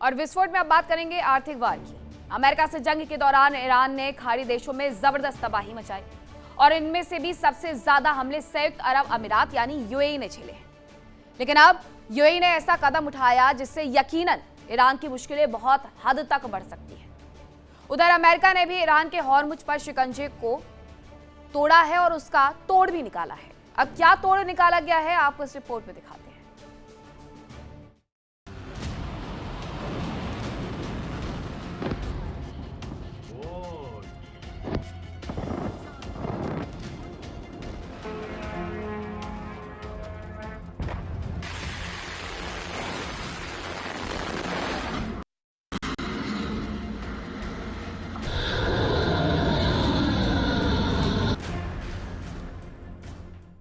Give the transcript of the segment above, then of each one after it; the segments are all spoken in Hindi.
और विस्फोट में अब बात करेंगे आर्थिक वार की। अमेरिका से जंग के दौरान ईरान ने खाड़ी देशों में जबरदस्त तबाही मचाई और इनमें से भी सबसे ज्यादा हमले संयुक्त अरब अमीरात यानी यूएई ने झेले हैं। लेकिन अब यूएई ने ऐसा कदम उठाया जिससे यकीनन ईरान की मुश्किलें बहुत हद तक बढ़ सकती हैं। उधर अमेरिका ने भी ईरान के हॉर्मुज पर शिकंजे को तोड़ा है और उसका तोड़ भी निकाला है। अब क्या तोड़ निकाला गया है आपको इस रिपोर्ट में दिखाते हैं।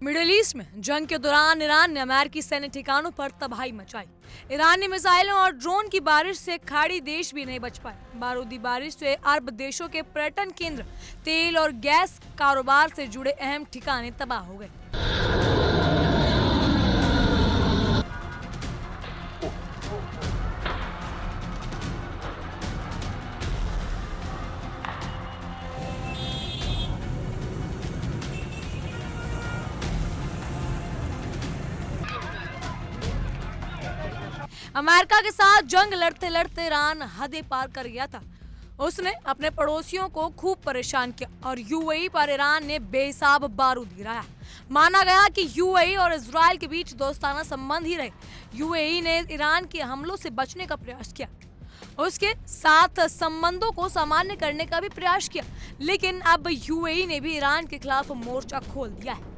मिडिल ईस्ट में जंग के दौरान ईरान ने अमेरिकी सैन्य ठिकानों पर तबाही मचाई। ईरानी मिसाइलों और ड्रोन की बारिश से खाड़ी देश भी नहीं बच पाए। बारूदी बारिश से अरब देशों के पर्यटन केंद्र, तेल और गैस कारोबार से जुड़े अहम ठिकाने तबाह हो गए। अमेरिका के साथ जंग लड़ते लड़ते ईरान हदें पार कर गया था। उसने अपने पड़ोसियों को खूब परेशान किया और यूएई पर ईरान ने बेहिसाब बारूद गिराया। माना गया कि यूएई और इजराइल के बीच दोस्ताना संबंध ही रहे। यूएई ने ईरान के हमलों से बचने का प्रयास किया, उसके साथ संबंधों को सामान्य करने का भी प्रयास किया, लेकिन अब यूएई ने भी ईरान के खिलाफ मोर्चा खोल दिया है।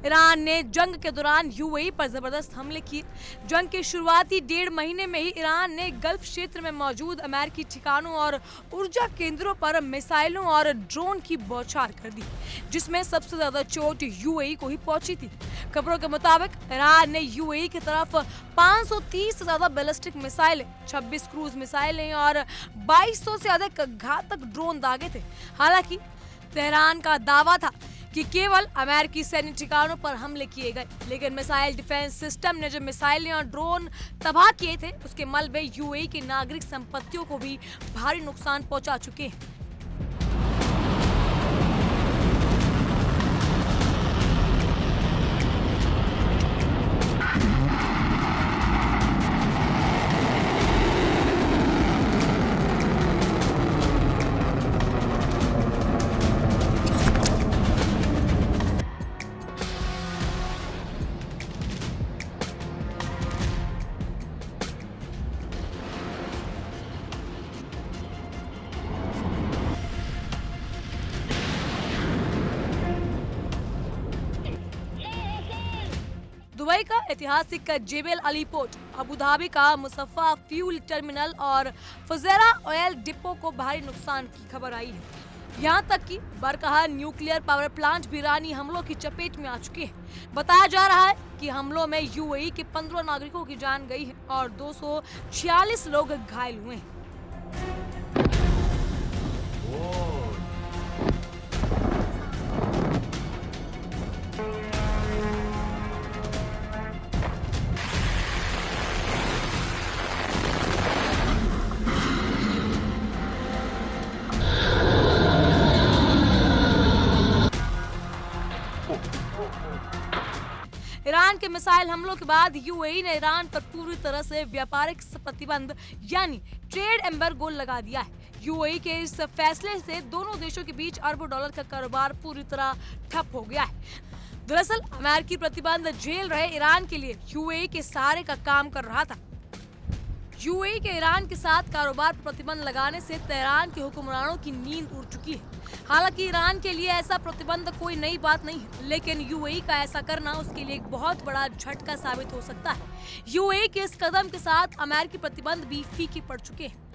ईरान ने जंग के दौरान यूएई पर जबरदस्त हमले किए। जंग के शुरुआती 1.5 महीने में ही ईरान ने गल्फ क्षेत्र में मौजूद अमेरिकी ठिकानों और ऊर्जा केंद्रों पर मिसाइलों और ड्रोन की बौछार कर दी, जिसमें सबसे ज्यादा चोट यूएई को ही पहुंची थी। खबरों के मुताबिक ईरान ने यूएई की तरफ 530 से ज्यादा बैलिस्टिक मिसाइलें, 26 क्रूज मिसाइलें और 2200 से अधिक घातक ड्रोन दागे थे। हालांकि तेहरान का दावा था कि केवल अमेरिकी सैन्य ठिकानों पर हमले किए गए, लेकिन मिसाइल डिफेंस सिस्टम ने जो मिसाइलें और ड्रोन तबाह किए थे, उसके मलबे यूएई की नागरिक संपत्तियों को भी भारी नुकसान पहुंचा चुके हैं। दुबई का ऐतिहासिक जेबल अली पोर्ट, अबू धाबी का मुसफ़्फ़ा फ्यूल टर्मिनल और फुजैरा ऑयल डिपो को भारी नुकसान की खबर आई है। यहाँ तक कि बरकहा न्यूक्लियर पावर प्लांट भी ईरानी हमलों की चपेट में आ चुके हैं। बताया जा रहा है कि हमलों में यूएई के 15 नागरिकों की जान गई है और 246 लोग घायल हुए हैं। ईरान के मिसाइल हमलों के बाद यूएई ने ईरान पर पूरी तरह से व्यापारिक प्रतिबंध यानी ट्रेड एम्बार्गो लगा दिया है। यूएई के इस फैसले से दोनों देशों के बीच अरबों डॉलर का कारोबार पूरी तरह ठप हो गया है। दरअसल अमेरिकी प्रतिबंध झेल रहे ईरान के लिए यूएई के सहारे का काम कर रहा था। यूएई के ईरान के साथ कारोबार पर प्रतिबंध लगाने से तेहरान के हुक्मरानों की नींद उड़ चुकी है। हालांकि ईरान के लिए ऐसा प्रतिबंध कोई नई बात नहीं है, लेकिन यूएई का ऐसा करना उसके लिए एक बहुत बड़ा झटका साबित हो सकता है। यूएई के इस कदम के साथ अमेरिकी प्रतिबंध भी फीके पड़ चुके हैं।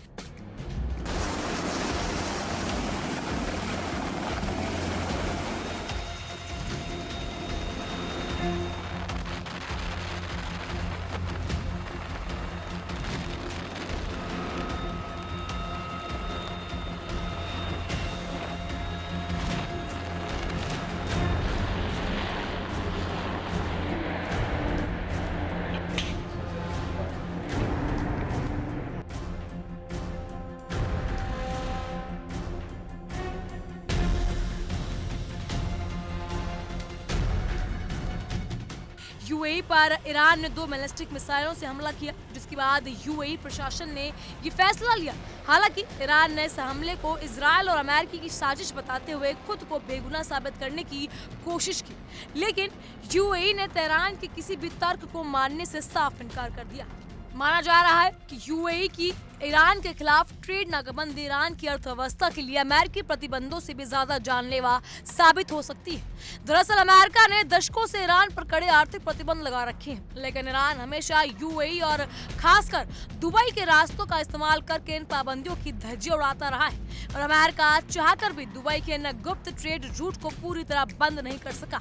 यूएई पर ईरान ने 2 बैलिस्टिक मिसाइलों से हमला किया, जिसके बाद यूएई प्रशासन ने ये फैसला लिया। हालांकि ईरान ने इस हमले को इजरायल और अमेरिका की साजिश बताते हुए खुद को बेगुनाह साबित करने की कोशिश की, लेकिन यूएई ने तेहरान के किसी भी तर्क को मानने से साफ इनकार कर दिया। माना जा रहा है कि यूएई की ईरान के खिलाफ ट्रेड नाकाबंदी ईरान की अर्थव्यवस्था के लिए अमेरिकी प्रतिबंधों से भी ज्यादा जानलेवा साबित हो सकती है। दरअसल अमेरिका ने दशकों से ईरान पर कड़े आर्थिक प्रतिबंध लगा रखे हैं, लेकिन ईरान हमेशा यूएई और खासकर दुबई के रास्तों का इस्तेमाल करके इन पाबंदियों की धज्जियां उड़ाता रहा है और अमेरिका चाहकर भी दुबई के इन गुप्त ट्रेड रूट को पूरी तरह बंद नहीं कर सका।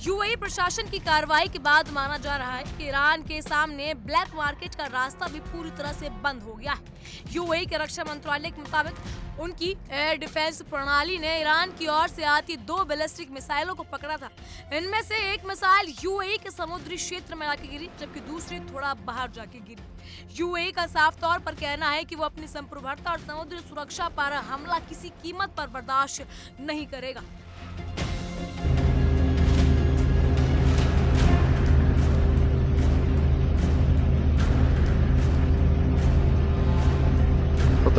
यूएई प्रशासन की कार्रवाई के बाद माना जा रहा है कि ईरान के सामने ब्लैक मार्केट का रास्ता भी पूरी तरह से बंद हो गया है। यूएई के रक्षा मंत्रालय के मुताबिक उनकी एयर डिफेंस प्रणाली ने ईरान की ओर से आती 2 बैलिस्टिक मिसाइलों को पकड़ा था। इनमें से एक मिसाइल यूएई के समुद्री क्षेत्र में आके गिरी, जबकि दूसरी थोड़ा बाहर जाके गिरी। यूएई का साफ तौर पर कहना है कि वो अपनी संप्रभुता और समुद्री सुरक्षा पर हमला किसी कीमत पर बर्दाश्त नहीं करेगा।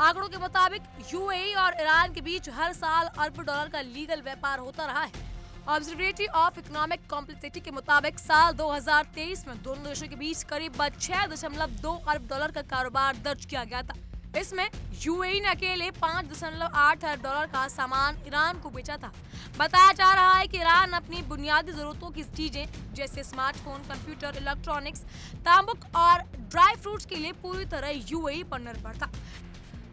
आंकड़ों के मुताबिक यूएई और ईरान के बीच हर साल अरब डॉलर का लीगल व्यापार होता रहा है। ऑब्जर्वेटरी ऑफ इकोनॉमिक कॉम्प्लेक्सिटी के मुताबिक साल 2023 में दोनों देशों के बीच करीब 6.2 अरब डॉलर का कारोबार दर्ज किया गया था। इसमें यूएई ने अकेले 5.8 अरब डॉलर का सामान ईरान को बेचा था। बताया जा रहा है कि ईरान अपनी बुनियादी जरूरतों की चीजें जैसे स्मार्टफोन, कंप्यूटर, इलेक्ट्रॉनिक्स, तांबुक और ड्राई फ्रूट्स के लिए पूरी तरह यूएई पर निर्भर था।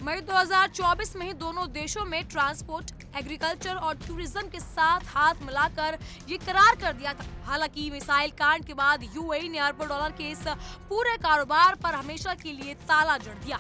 मई 2024 में ही दोनों देशों में ट्रांसपोर्ट, एग्रीकल्चर और टूरिज्म के साथ हाथ मिलाकर ये करार कर दिया था। हालांकि मिसाइल कांड के बाद यूएई ने अरबों डॉलर के इस पूरे कारोबार पर हमेशा के लिए ताला जड़ दिया।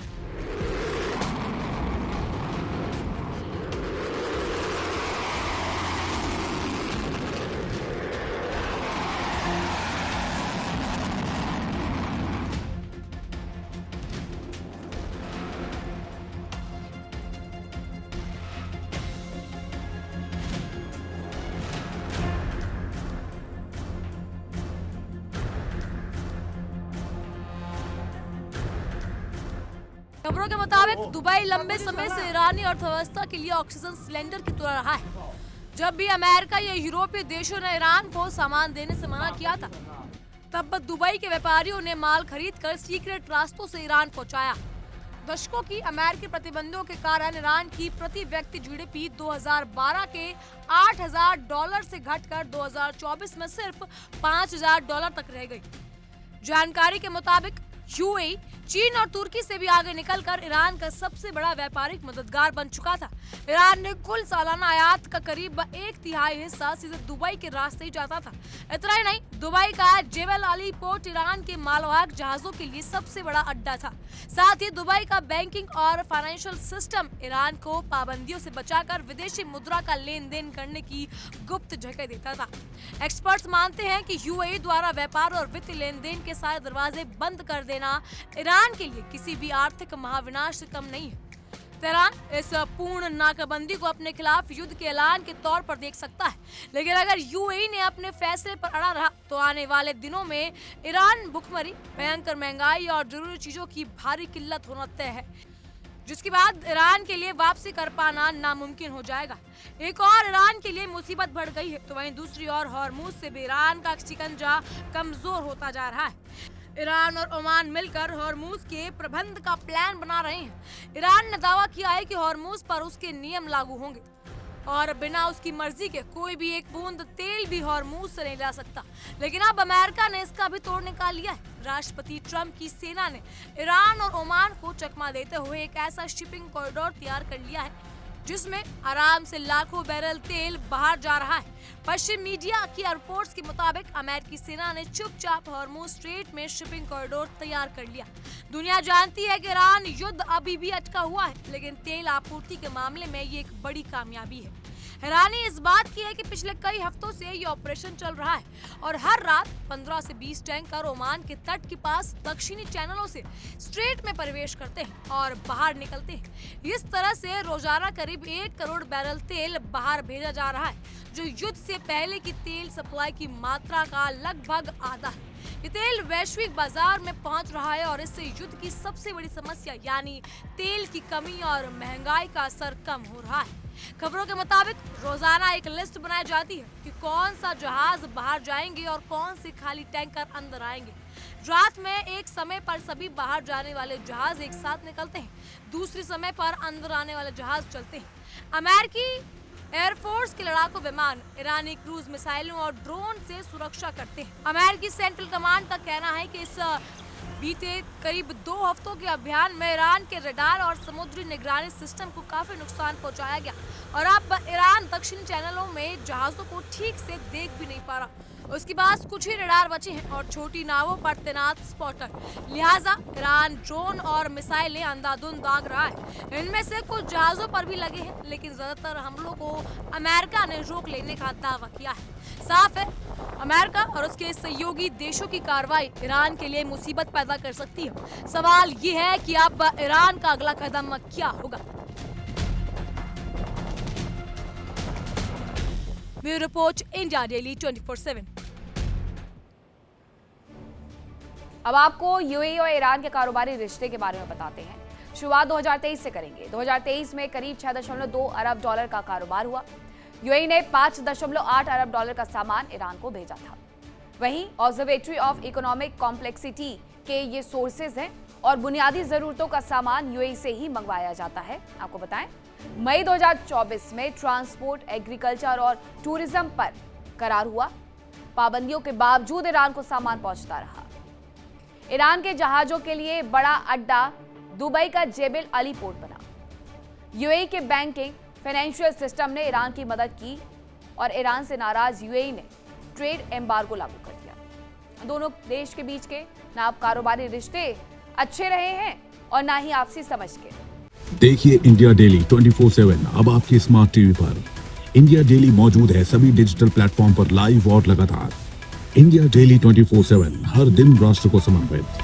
खबरों के मुताबिक दुबई लंबे समय से ईरानी अर्थव्यवस्था के लिए ऑक्सीजन सिलेंडर की तरह रहा है। जब भी अमेरिका या यूरोपीय देशों ने ईरान को सामान देने से मना किया था, तब दुबई के व्यापारियों ने माल खरीदकर सीक्रेट रास्तों से ईरान पहुंचाया। दशकों की अमेरिकी प्रतिबंधों के कारण ईरान की प्रति व्यक्ति जीडीपी 2012 के $8,000 से घटकर 2024 में सिर्फ $5,000 तक रह गई। जानकारी के मुताबिक यूएई चीन और तुर्की से भी आगे निकलकर ईरान का सबसे बड़ा व्यापारिक मददगार बन चुका था। ईरान ने कुल सालाना आयात का करीब 1/3 हिस्सा सीधे दुबई के रास्ते ही जाता था। इतना ही नहीं, दुबई का जेबल अली पोर्ट ईरान के मालवाहक जहाजों के लिए सबसे बड़ा अड्डा था। साथ ही दुबई का बैंकिंग और फाइनेंशियल सिस्टम ईरान को पाबंदियों से बचाकर विदेशी मुद्रा का लेन देन करने की गुप्त जगह देता था। एक्सपर्ट्स मानते हैं कि यूएई द्वारा व्यापार और वित्तीय लेन देन के सारे दरवाजे बंद कर देना ईरान के लिए किसी भी आर्थिक महाविनाश से कम नहीं है। तेहरान इस पूर्ण नाकाबंदी को अपने खिलाफ युद्ध के ऐलान के तौर पर देख सकता है, लेकिन अगर यूएई ने अपने फैसले पर अड़ा रहा तो आने वाले दिनों में ईरान भुखमरी, भयंकर महंगाई और जरूरी चीजों की भारी किल्लत होना तय है, जिसके बाद ईरान के लिए वापसी कर पाना नामुमकिन हो जाएगा। एक और ईरान के लिए मुसीबत बढ़ गई है तो वहीं दूसरी ओर हॉर्मुज से भी ईरान का शिकंजा कमजोर होता जा रहा है। ईरान और ओमान मिलकर हॉर्मुज के प्रबंध का प्लान बना रहे हैं। ईरान ने दावा किया है कि हॉर्मुज पर उसके नियम लागू होंगे और बिना उसकी मर्जी के कोई भी एक बूंद तेल भी हॉर्मुज से नहीं ला सकता, लेकिन अब अमेरिका ने इसका भी तोड़ निकाल लिया है। राष्ट्रपति ट्रंप की सेना ने ईरान और ओमान को चकमा देते हुए एक ऐसा शिपिंग कॉरिडोर तैयार कर लिया है जिसमें आराम से लाखों बैरल तेल बाहर जा रहा है। पश्चिम मीडिया की रिपोर्ट्स के मुताबिक अमेरिकी सेना ने चुपचाप हॉर्मुज स्ट्रेट में शिपिंग कॉरिडोर तैयार कर लिया। दुनिया जानती है कि ईरान युद्ध अभी भी अटका हुआ है, लेकिन तेल आपूर्ति के मामले में ये एक बड़ी कामयाबी है। हैरानी इस बात की है कि पिछले कई हफ्तों से ये ऑपरेशन चल रहा है और हर रात 15 से 20 टैंकर ओमान के तट के पास दक्षिणी चैनलों से स्ट्रेट में प्रवेश करते हैं और बाहर निकलते हैं। इस तरह से रोजाना करीब 1 करोड़ बैरल तेल बाहर भेजा जा रहा है, जो युद्ध से पहले की तेल सप्लाई की मात्रा का लगभग आधा है। ये तेल वैश्विक बाजार में पहुंच रहा है और इससे युद्ध की सबसे बड़ी समस्या यानी तेल की कमी और महंगाई का असर कम हो रहा है। खबरों के मुताबिक रोजाना एक लिस्ट बनाई जाती है कि कौन सा जहाज बाहर जाएंगे और कौन से खाली टैंकर अंदर आएंगे। रात में एक समय पर सभी बाहर जाने वाले जहाज एक साथ निकलते हैं, दूसरे समय पर अंदर आने वाले जहाज चलते हैं। अमेरिकी एयरफोर्स के लड़ाकू विमान ईरानी क्रूज मिसाइलों और ड्रोन से सुरक्षा करते हैं। अमेरिकी सेंट्रल कमांड का कहना है कि इस बीते करीब 2 हफ्तों के अभियान में ईरान के रडार और समुद्री निगरानी सिस्टम को काफी नुकसान पहुंचाया गया और अब ईरान दक्षिणी चैनलों में जहाजों को ठीक से देख भी नहीं पा रहा। उसके पास कुछ ही रडार बचे हैं और छोटी नावों पर तैनात स्पॉटर, लिहाजा ईरान ड्रोन और मिसाइलें अंधाधुंध दाग रहा है। इनमें से कुछ जहाजों पर भी लगे हैं, लेकिन ज्यादातर हमलों को अमेरिका ने रोक लेने का दावा किया है। साफ है, अमेरिका और उसके सहयोगी देशों की कार्रवाई ईरान के लिए मुसीबत पैदा कर सकती है। सवाल ये है कि अब ईरान का अगला कदम क्या होगा। Bureau report, India daily 24/7। अब आपको यूएई और ईरान के कारोबारी रिश्ते के बारे में बताते हैं। शुरुआत 2023 से करेंगे। 2023 में करीब 6.2 अरब डॉलर का कारोबार हुआ। यूएई ने 5.8 अरब डॉलर का सामान ईरान को भेजा था। वहीं ऑब्जर्वेटरी ऑफ इकोनॉमिक कॉम्प्लेक्सिटी के ये सोर्सेज हैं और बुनियादी जरूरतों का सामान यूएई से ही मंगवाया जाता है। आपको बताएं, मई 2024 में ट्रांसपोर्ट, एग्रीकल्चर और टूरिज्म पर करार हुआ। पाबंदियों के बावजूद ईरान को सामान पहुंचता रहा। ईरान के जहाजों के लिए बड़ा अड्डा दुबई का जेबल अली पोर्ट बना। यूएई के बैंकिंग फाइनेंशियल सिस्टम ने ईरान की मदद की और ईरान से नाराज यूएई ने ट्रेड एम्बार्गो लागू कर दिया। दोनों देश के बीच के ना अब कारोबारी रिश्ते अच्छे रहे हैं और ना ही आपसी समझ के। देखिए इंडिया डेली 24/7 अब आपके स्मार्ट टीवी पर। इंडिया डेली मौजूद है सभी डिजिटल प्लेटफॉर्म पर लाइव और लगातार। इंडिया डेली 24/7 हर दिन राष्ट्र को समर्पित।